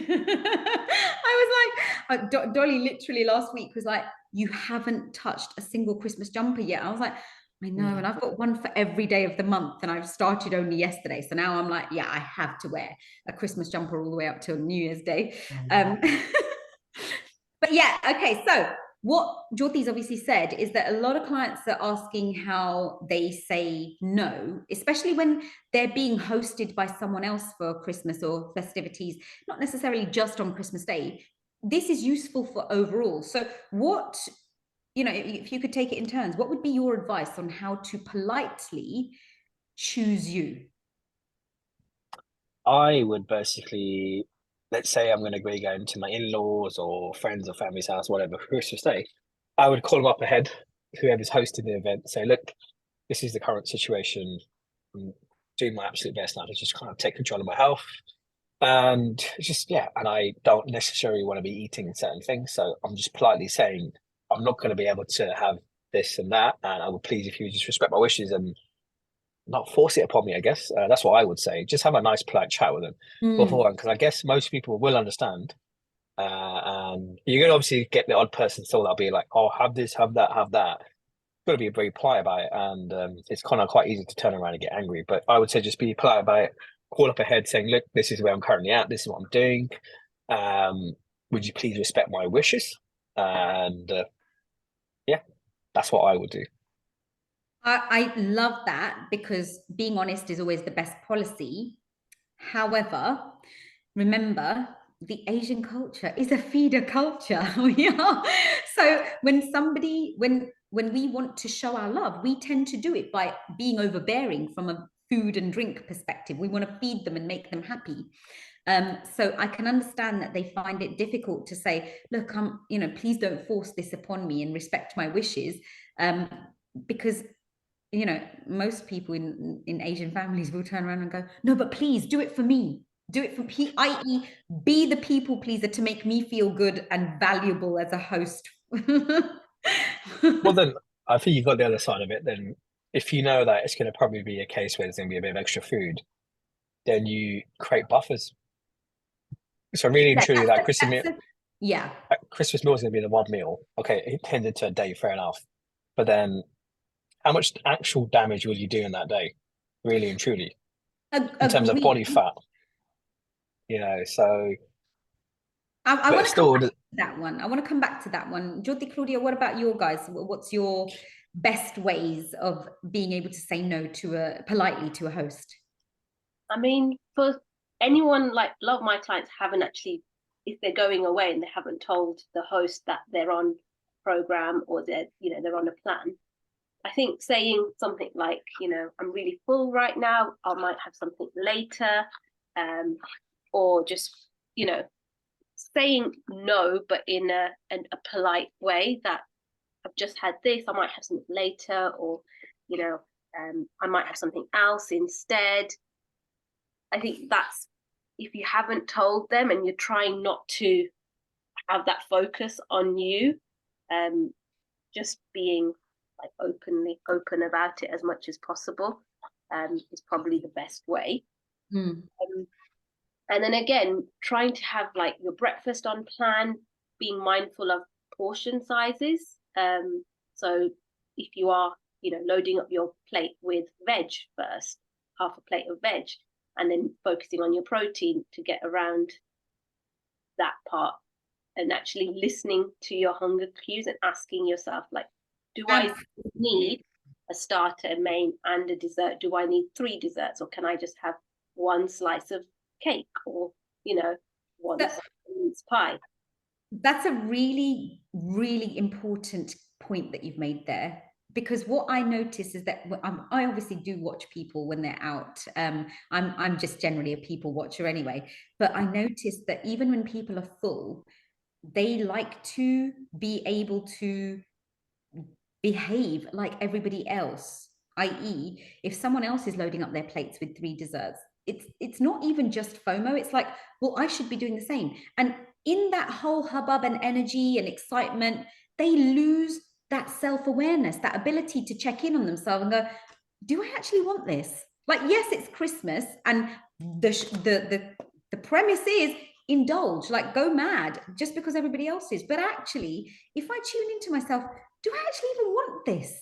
I was like, Dolly literally last week was like, you haven't touched a single Christmas jumper yet. I was like, I know, and I've got one for every day of the month, and I've started only yesterday. So now I'm like, yeah, I have to wear a Christmas jumper all the way up till New Year's Day. But yeah, okay. So what Jyoti's obviously said is that a lot of clients are asking how they say no, especially when they're being hosted by someone else for Christmas or festivities, not necessarily just on Christmas Day. This is useful for overall. So what, if you could take it in turns, what would be your advice on how to politely choose you? I would basically, let's say I'm going to be going to my in-laws or friends or family's house, whatever, for Christmas Day. I would call them up ahead, whoever's hosting the event, say, look, this is the current situation. I'm doing my absolute best now to just kind of take control of my health. And just, yeah, and I don't necessarily want to be eating certain things. So I'm just politely saying, I'm not going to be able to have this and that. And I would please if you just respect my wishes and not force it upon me, I guess. That's what I would say. Just have a nice, polite chat with them Mm. beforehand, because I guess most people will understand. And you're going to obviously get the odd person still that'll be like, oh, have this, have that, have that. Got to be very polite about it. And it's kind of quite easy to turn around and get angry. But I would say just be polite about it. Call up ahead saying, look, this is where I'm currently at. This is what I'm doing. Um, would you please respect my wishes? And yeah, that's what I would do. I love that because being honest is always the best policy. However, remember, the Asian culture is a feeder culture. We are. So when we want to show our love, we tend to do it by being overbearing from a food and drink perspective. We want to feed them and make them happy. So I can understand that they find it difficult to say, look, please don't force this upon me and respect my wishes. Because most people in Asian families will turn around and go, no, but please do it for me. Do it for me, i.e., be the people pleaser to make me feel good and valuable as a host. Well, then I think you got the other side of it. Then if you know that it's going to probably be a case where there's going to be a bit of extra food, then you create buffers. So really and Yeah, truly, that Christmas meal, yeah. Christmas meal is going to be the one meal. Okay, it turned into a day, fair enough. But then, how much actual damage will you do in that day, really and truly, in terms of Agree. body fat? So I but want to come still, back to that one. I want to come back to that one. Jyoti, Claudia, what about your guys? What's your best ways of being able to say no politely to a host? I mean, for anyone, like a lot of my clients haven't actually, if they're going away and they haven't told the host that they're on program or they're on a plan. I think saying something like, I'm really full right now, I might have something later, or just, saying no, but in a polite way, that I've just had this, I might have something later, or, I might have something else instead. I think that's, if you haven't told them and you're trying not to have that focus on you, just being like open about it as much as possible is probably the best way. And then again, trying to have like your breakfast on plan, being mindful of portion sizes. So if you are, loading up your plate with veg first, half a plate of veg, and then focusing on your protein to get around that part, and actually listening to your hunger cues and asking yourself, like, do I need a starter, a main, and a dessert? Do I need 3 desserts, or can I just have one slice of cake, or one mince pie? That's a really, really important point that you've made there. Because what I notice is that I obviously do watch people when they're out. I'm just generally a people watcher anyway. But I notice that even when people are full, they like to be able to behave like everybody else. I.e., if someone else is loading up their plates with 3 desserts, it's not even just FOMO. It's like, well, I should be doing the same. And in that whole hubbub and energy and excitement, they lose that self-awareness, that ability to check in on themselves and go, do I actually want this? Like, yes, it's Christmas, and the premise is indulge, like go mad just because everybody else is. But actually, if I tune into myself, do I actually even want this?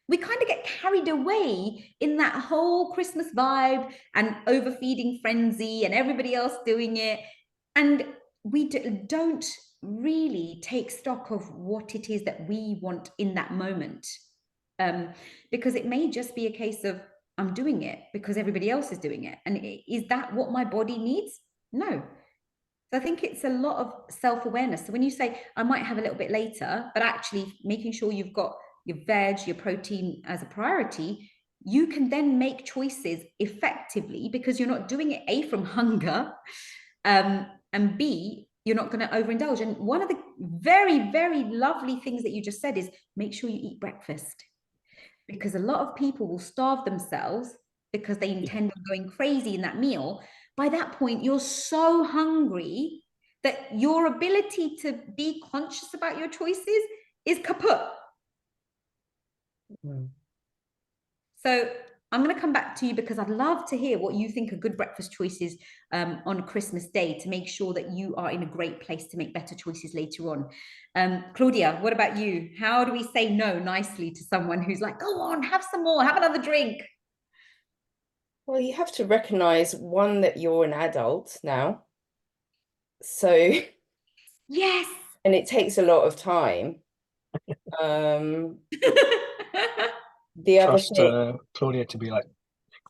We kind of get carried away in that whole Christmas vibe and overfeeding frenzy and everybody else doing it. And we don't really take stock of what it is that we want in that moment. Because it may just be a case of, I'm doing it because everybody else is doing it. And is that what my body needs? No. So I think it's a lot of self-awareness. So when you say, I might have a little bit later, but actually making sure you've got your veg, your protein as a priority, you can then make choices effectively because you're not doing it, A, from hunger, and B, you're not going to overindulge. And one of the very, very lovely things that you just said is make sure you eat breakfast, because a lot of people will starve themselves because they intend on going crazy in that meal. By that point, you're so hungry that your ability to be conscious about your choices is kaput. So I'm going to come back to you because I'd love to hear what you think are good breakfast choices on Christmas Day to make sure that you are in a great place to make better choices later on. Claudia, what about you? How do we say no nicely to someone who's like, go on, have some more, have another drink? Well, you have to recognize, one, that you're an adult now. So, yes. And it takes a lot of time. The other Trust thing, Claudia to be like,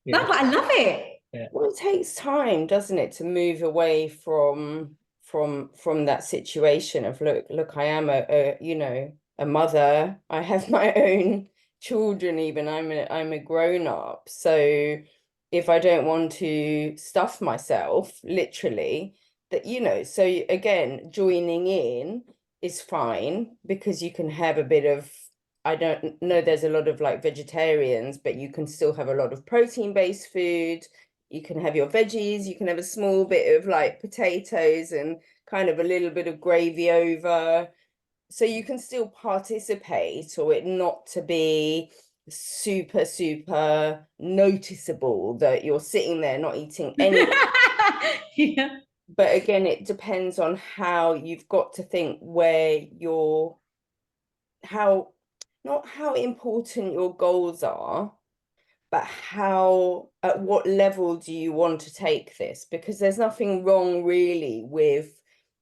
no, but I love it. Yeah. Well, it takes time, doesn't it, to move away from that situation of look, I am a mother. I have my own children, even I'm a grown-up. So if I don't want to stuff myself, literally, that, so again, joining in is fine because you can have a bit of, I don't know, there's a lot of like vegetarians, but you can still have a lot of protein-based food. You can have your veggies, you can have a small bit of like potatoes and kind of a little bit of gravy over. So you can still participate, or it not to be super, super noticeable that you're sitting there not eating anything. Yeah. But again, it depends on how you've got to think where not how important your goals are, but at what level do you want to take this? Because there's nothing wrong really with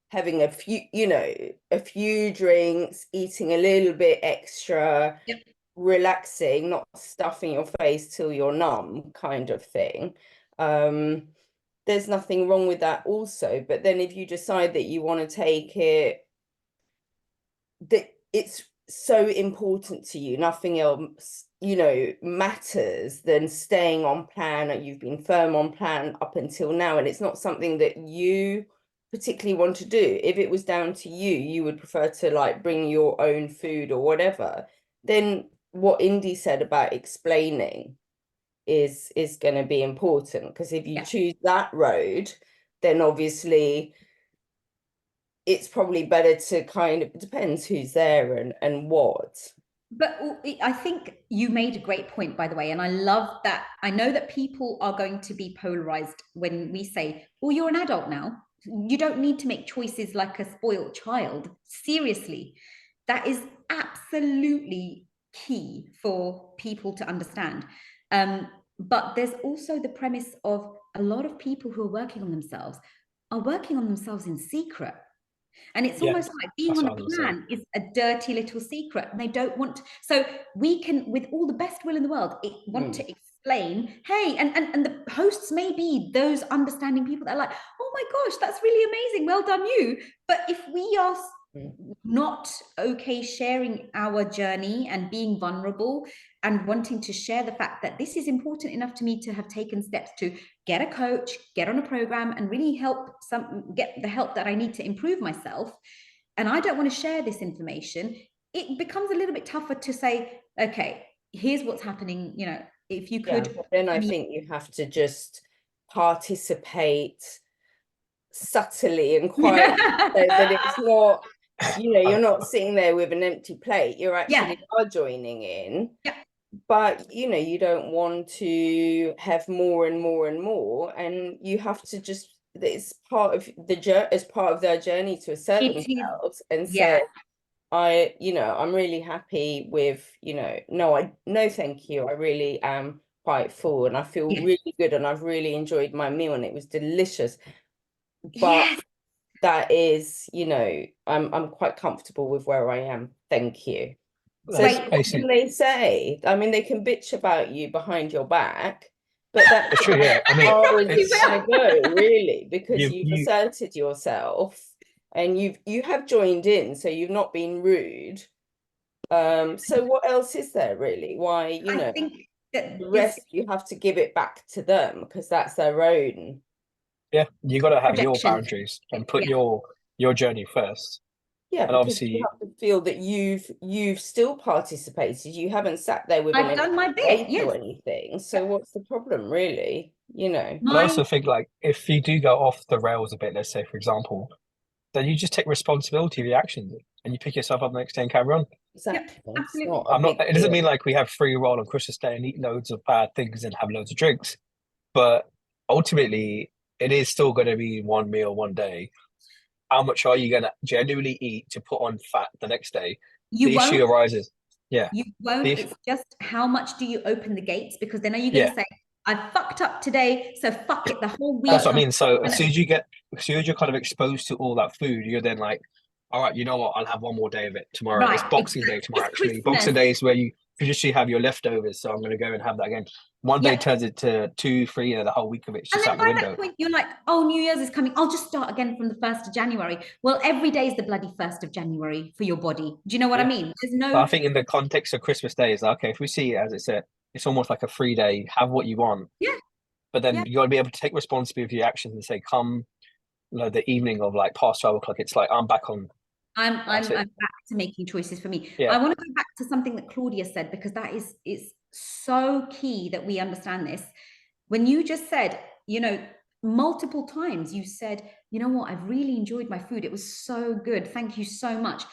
having a few drinks, eating a little bit extra, yep. Relaxing, not stuffing your face till you're numb kind of thing. There's nothing wrong with that also. But then if you decide that you want to take it, that it's so important to you, nothing else matters than staying on plan, or you've been firm on plan up until now, and it's not something that you particularly want to do. If it was down to you, you would prefer to like bring your own food or whatever, then what Indy said about explaining is going to be important, because if you choose that road, then obviously it's probably better to kind of, it depends who's there and what. But I think you made a great point, by the way, and I love that. I know that people are going to be polarized when we say, well, you're an adult now. You don't need to make choices like a spoiled child. Seriously, that is absolutely key for people to understand. But there's also the premise of a lot of people who are working on themselves are working on themselves in secret. And it's almost like being on a plan is a dirty little secret. And they don't want to, so we can, with all the best will in the world, want to explain, hey, and the hosts may be those understanding people that are like, oh my gosh, that's really amazing. Well done, you. But if we are not okay sharing our journey and being vulnerable and wanting to share the fact that this is important enough to me to have taken steps to get a coach, get on a program, and really get the help that I need to improve myself, and I don't want to share this information, it becomes a little bit tougher to say, okay, here's what's happening, if you could. Then I think you have to just participate subtly and quietly, so that it's not, you're not sitting there with an empty plate, you're actually are joining in. But you don't want to have more and more and more, and you have to just it's part of the journey, as part of their journey to assert It is, themselves. And yeah. so I'm really happy with, no, thank you. I really am quite full and I feel Yes. really good and I've really enjoyed my meal and it was delicious. But Yes. that is, I'm quite comfortable with where I am. Thank you. So That's what basically can they say? I mean, they can bitch about you behind your back, but that's it's true. Yeah, I mean, promise you it's will. gonna go, really, because you've you asserted yourself and you have joined in, so you've not been rude. So what else is there really? Why, I think that the is rest you have to give it back to them because that's their own. yeah, you got to have your projection. boundaries and put Yeah. your journey first. Yeah, And because you obviously, have to feel that you've still participated. You haven't sat there with I've an done my bit. plate Yes. or anything. So what's the problem, really? I My also think like if you do go off the rails a bit, let's say for example, then you just take responsibility of your actions and you pick yourself up the next day and carry on. Exactly. It's absolutely. not a I'm not. big It doesn't deal. mean like we have free roll on Christmas Day and eat loads of bad things and have loads of drinks, but ultimately, it is still going to be one meal, one day. How much are you going to genuinely eat to put on fat the next day? You The issue won't. arises. Yeah. You won't. The, It's just how much do you open the gates? Because then are you going yeah. to say, I fucked up today, so fuck it the whole week. That's what I mean. So I'm as soon as you're kind of exposed to all that food, you're then like, all right, you know what? I'll have one more day of it tomorrow. It's right. Boxing Day tomorrow, It's actually. Christmas. Boxing Day is where you traditionally have your leftovers. So I'm going to go and have that again. One day Yeah. turns into 2, 3, the whole week of it's And just then out the by window. that point, you're like, oh, New Year's is coming. I'll just start again from the 1st of January. Well, every day is the bloody 1st of January for your body. Do you know what I Yeah. mean? There's But I no, think in the context of Christmas Day, is like, okay, if we see it as it's it's almost like a free day, have what you want. yeah, But then yeah. you got to be able to take responsibility for your actions and say, come, the evening of like past 12 o'clock, it's like I'm back on. I'm That's it. back to making choices for me. Yeah. I want to go back to something that Claudia said because that is so key that we understand this. When you just said, multiple times you said, you know what, I've really enjoyed my food. It was so good. Thank you so much.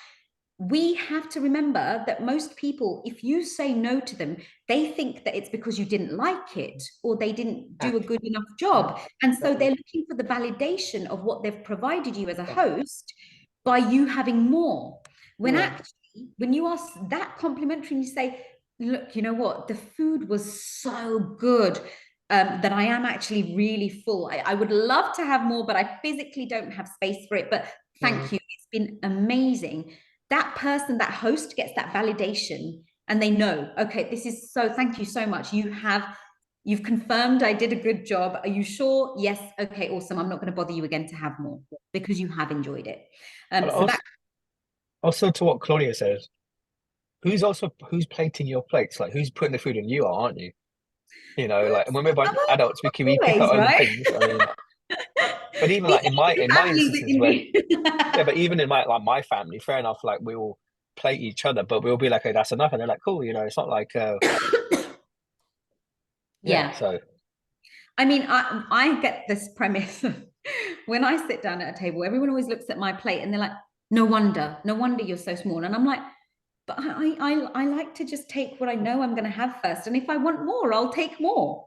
We have to remember that most people, if you say no to them, they think that it's because you didn't like it or they didn't do a good enough job. And so they're looking for the validation of what they've provided you as a host by you having more. When actually, when you ask that complimentary and you say, look, you know what, the food was so good that I am actually really full. I would love to have more, but I physically don't have space for it. But thank you. It's been amazing. That person, that host gets that validation and they know, okay, this is so, thank you so much. You've confirmed I did a good job. Are you sure? Yes. Okay, awesome. I'm not going to bother you again to have more because you have enjoyed it. Also to what Claudia says, who's plating your plates? Like who's putting the food in? You are, aren't you? Like when we're adults, we pick always, our own right? thing. I mean, but even These like in my families instances where yeah, but even in my family, fair enough, like we will plate each other, but we'll be like, oh, that's enough. And they're like, cool, it's not like yeah. So I mean, I get this premise when I sit down at a table, everyone always looks at my plate and they're like, no wonder you're so small. And I'm like, but I like to just take what I know I'm going to have first. And if I want more, I'll take more.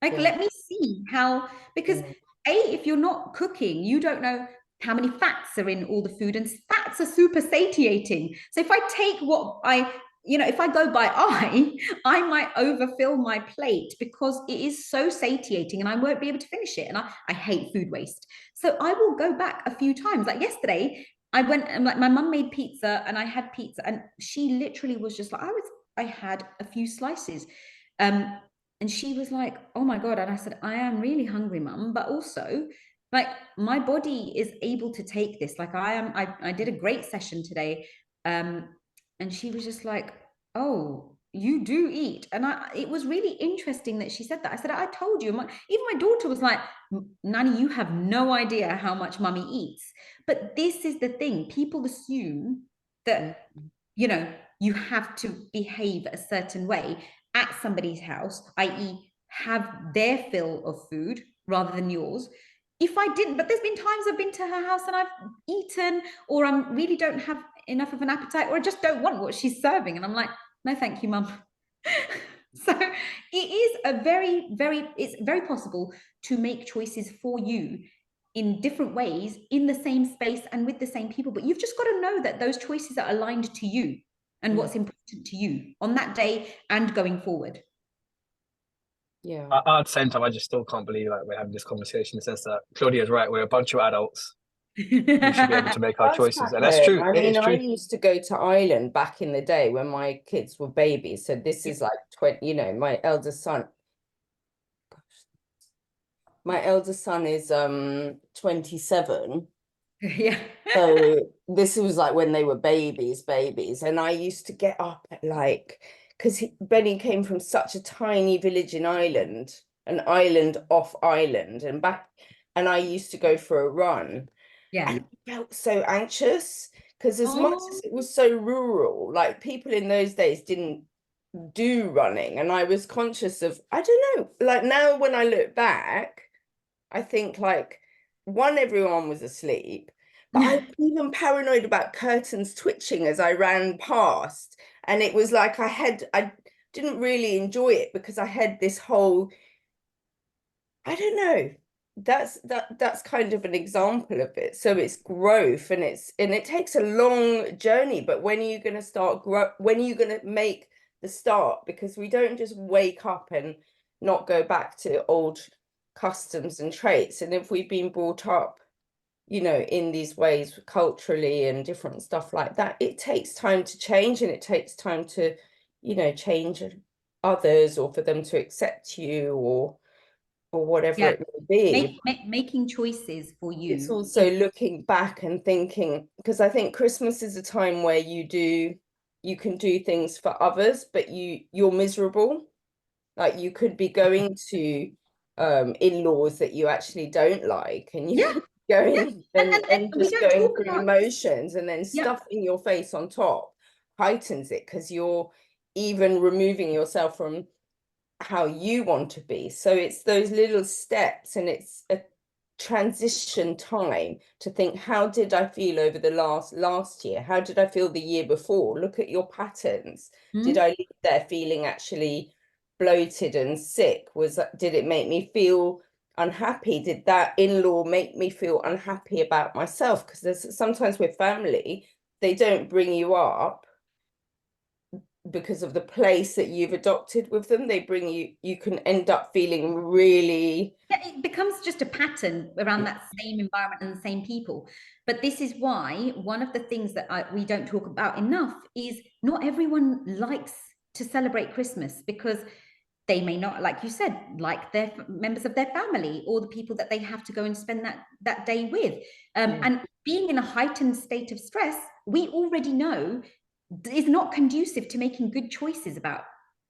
Like, let me see how, because if you're not cooking, you don't know how many fats are in all the food, and fats are super satiating. So if I take what if I go by I might overfill my plate because it is so satiating and I won't be able to finish it. And I hate food waste. So I will go back a few times. Like yesterday, I went and like my mum made pizza and I had pizza and she literally was just like, I had a few slices. And she was like, oh my God. And I said, I am really hungry, mum, but also like my body is able to take this. Like I did a great session today. And she was just like, oh, you do eat. And it was really interesting that she said that. I said, I told you. Even my daughter was like, Nanny, you have no idea how much mummy eats. But this is the thing. People assume that, you have to behave a certain way at somebody's house, i.e. have their fill of food rather than yours. If I didn't, but there's been times I've been to her house and I've eaten, or I really don't have enough of an appetite, or I just don't want what she's serving. And I'm like, no, thank you, mum. So it is it's very possible to make choices for you in different ways, in the same space and with the same people. But you've just got to know that those choices are aligned to you and what's important to you on that day and going forward. Yeah. At the same time, I just still can't believe like we're having this conversation in the sense that Claudia's right. We're a bunch of adults. We should be able to make our choices, and that's true. I mean, I used to go to Ireland back in the day when my kids were babies. So this is like 20. You know, my eldest son. My eldest son is 27. Yeah. So this was like when they were babies, and I used to get up at like, because Benny came from such a tiny village in Ireland, an island off Ireland, and I used to go for a run. Yeah. And I felt so anxious because as much as it was so rural, like people in those days didn't do running, and I was conscious of, I don't know, like now when I look back, I think like everyone was asleep, but I was even paranoid about curtains twitching as I ran past, and it was like I didn't really enjoy it because I had this whole, I don't know, that's kind of an example of it. So it's growth, and it takes a long journey, but when are you going to start when are you going to make the start? Because we don't just wake up and not go back to old customs and traits. And if we've been brought up, you know, in these ways culturally and different stuff like that, it takes time to change, and it takes time to, you know, change others, or for them to accept you, or whatever it may be. Making choices for you. It's also looking back and thinking, because I think Christmas is a time where you can do things for others, but you're miserable. Like you could be going to in-laws that you actually don't like, and you going and just going through emotions, and then stuffing your face on top heightens it, because you're even removing yourself from how you want to be. So it's those little steps, and it's a transition time to think, how did I feel over the last year? How did I feel the year before? Look at your patterns. Did I leave there feeling actually bloated and sick? Did it make me feel unhappy? Did that in-law make me feel unhappy about myself? Because there's sometimes with family, they don't bring you up because of the place that you've adopted with them. They bring you can end up feeling really, it becomes just a pattern around that same environment and the same people. But this is why one of the things that we don't talk about enough is not everyone likes to celebrate Christmas, because they may not, like you said, like their members of their family or the people that they have to go and spend that day with. And being in a heightened state of stress, we already know is not conducive to making good choices about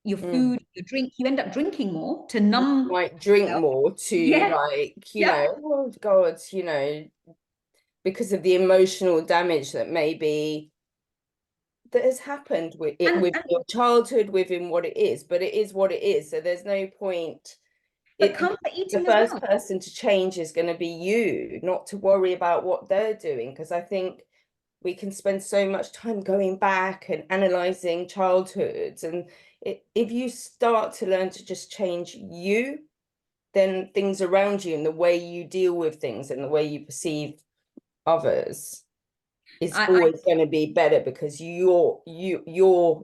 your food, your drink. You end up drinking more to numb. You might drink more to like, you know, oh God, you know, because of the emotional damage that maybe that has happened with your childhood, within what it is, but it is what it is. So there's no point. But comfort eating, the first person to change is going to be you, not to worry about what they're doing. Because I think we can spend so much time going back and analyzing childhoods, and if you start to learn to just change you, then things around you and the way you deal with things and the way you perceive others is always going to be better, because you're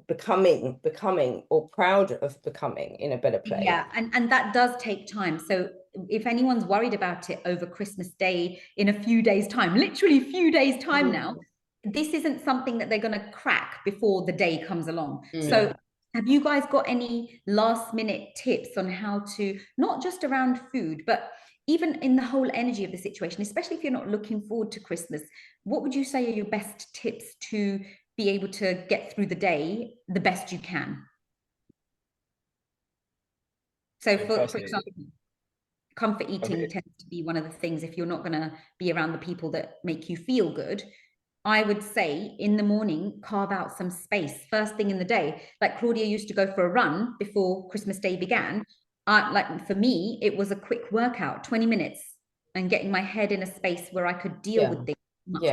becoming or proud of becoming in a better place. Yeah, and that does take time. So if anyone's worried about it over Christmas Day in a few days' time, literally a few days' time now, this isn't something that they're going to crack before the day comes along. So have you guys got any last minute tips on how to, not just around food, but even in the whole energy of the situation, especially if you're not looking forward to Christmas, what would you say are your best tips to be able to get through the day the best you can? So for example, comfort eating tends to be one of the things, if you're not going to be around the people that make you feel good, I would say in the morning, carve out some space first thing in the day. Like Claudia used to go for a run before Christmas Day began. Like for me, it was a quick workout, 20 minutes, and getting my head in a space where I could deal with things much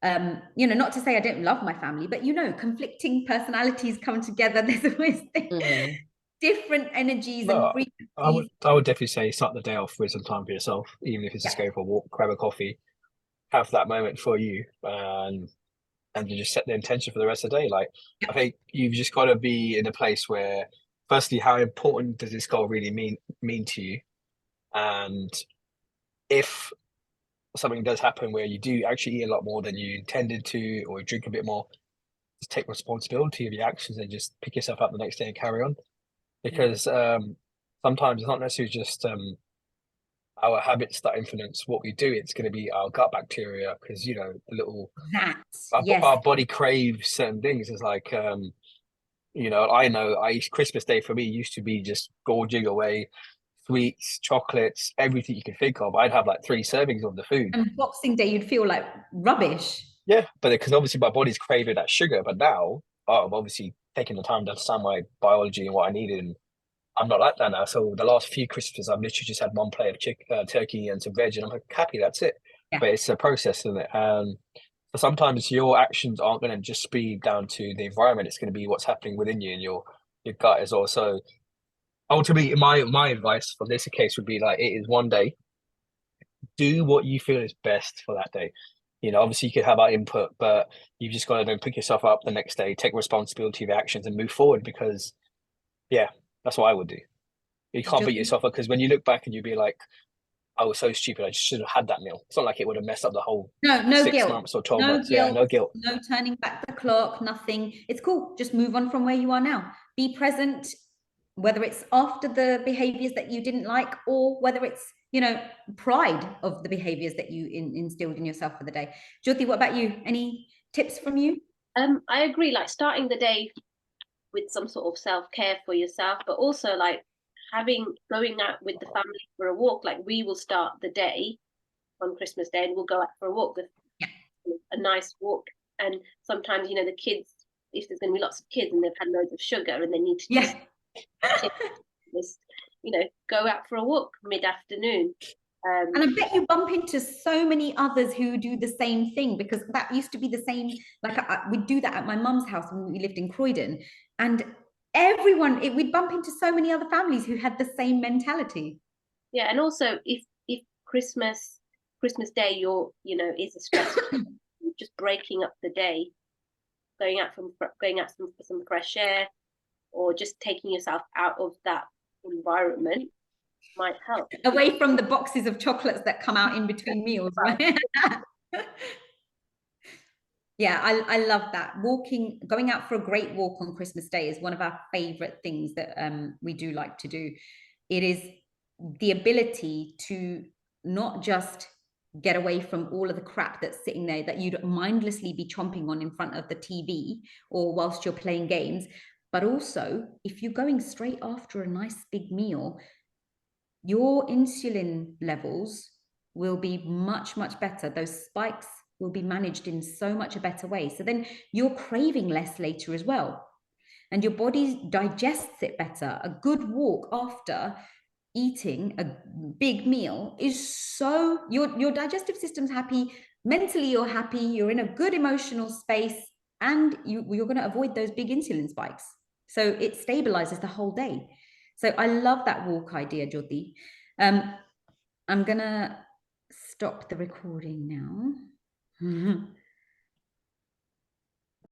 better. You know, not to say I don't love my family, but you know, conflicting personalities come together. There's always things. different energies and No, frequencies. I would definitely say start the day off with some time for yourself, even if it's just Yeah. go for a walk, grab a coffee, have that moment for you, and you just set the intention for the rest of the day. Like, I think you've just got to be in a place where, firstly, how important does this goal really mean to you? And if something does happen where you do actually eat a lot more than you intended to, or drink a bit more, just take responsibility of your actions and just pick yourself up the next day and carry on. Because sometimes it's not necessarily just our habits that influence what we do. It's going to be our gut bacteria, because the little Yes. our body craves certain things. It's like I know Christmas Day for me used to be just gorging away sweets, chocolates, everything you can think of. I'd have like 3 servings of the food. And Boxing Day, you'd feel like rubbish. Yeah, but because obviously my body's craving that sugar. But now I'm obviously taking the time to understand my biology and what I needed. And I'm not like that now. So the last few Christmases, I've literally just had 1 plate of turkey and some veg, and I'm happy. That's it. Yeah. But it's a process, isn't it? So sometimes your actions aren't going to just be down to the environment. It's going to be what's happening within you and your gut as well. So ultimately, my advice for this case would be like, it is one day. Do what you feel is best for that day. Obviously you could have our input, but you've just got to then pick yourself up the next day, take responsibility of your actions and move forward, because that's what I would do. You can't beat yourself up, because when you look back and you'd be like, I was so stupid, I just should have had that meal. It's not like it would have messed up the whole no 6 guilt. months or 12 no months. guilt, Yeah, no guilt. no turning back the clock, nothing. It's cool. Just move on from where you are now. Be present, whether it's after the behaviors that you didn't like, or whether it's pride of the behaviors that you instilled in yourself for the day. Jyoti, what about you? Any tips from you? I agree, like starting the day with some sort of self-care for yourself, but also like going out with the family for a walk. Like, we will start the day on Christmas Day and we'll go out for a walk, a nice walk. And sometimes the kids, if there's going to be lots of kids and they've had loads of sugar and they need to just go out for a walk mid-afternoon. And I bet you bump into so many others who do the same thing, because that used to be the same. Like, we'd do that at my mum's house when we lived in Croydon, and we'd bump into so many other families who had the same mentality. Yeah, and also if Christmas Day is a stress, just breaking up the day, going out for some fresh air, or just taking yourself out of that environment might help. Away from the boxes of chocolates that come out in between meals, right? Yeah, I love that. Going out for a great walk on Christmas Day is one of our favorite things that we do like to do. It is the ability to not just get away from all of the crap that's sitting there that you'd mindlessly be chomping on in front of the TV or whilst you're playing games, but also if you're going straight after a nice big meal, your insulin levels will be much, much better. Those spikes will be managed in so much a better way. So then you're craving less later as well. And your body digests it better. A good walk after eating a big meal is so, your digestive system's happy, mentally you're happy, you're in a good emotional space, and you're going to avoid those big insulin spikes. So it stabilizes the whole day. So I love that walk idea, Jyoti. I'm going to stop the recording now.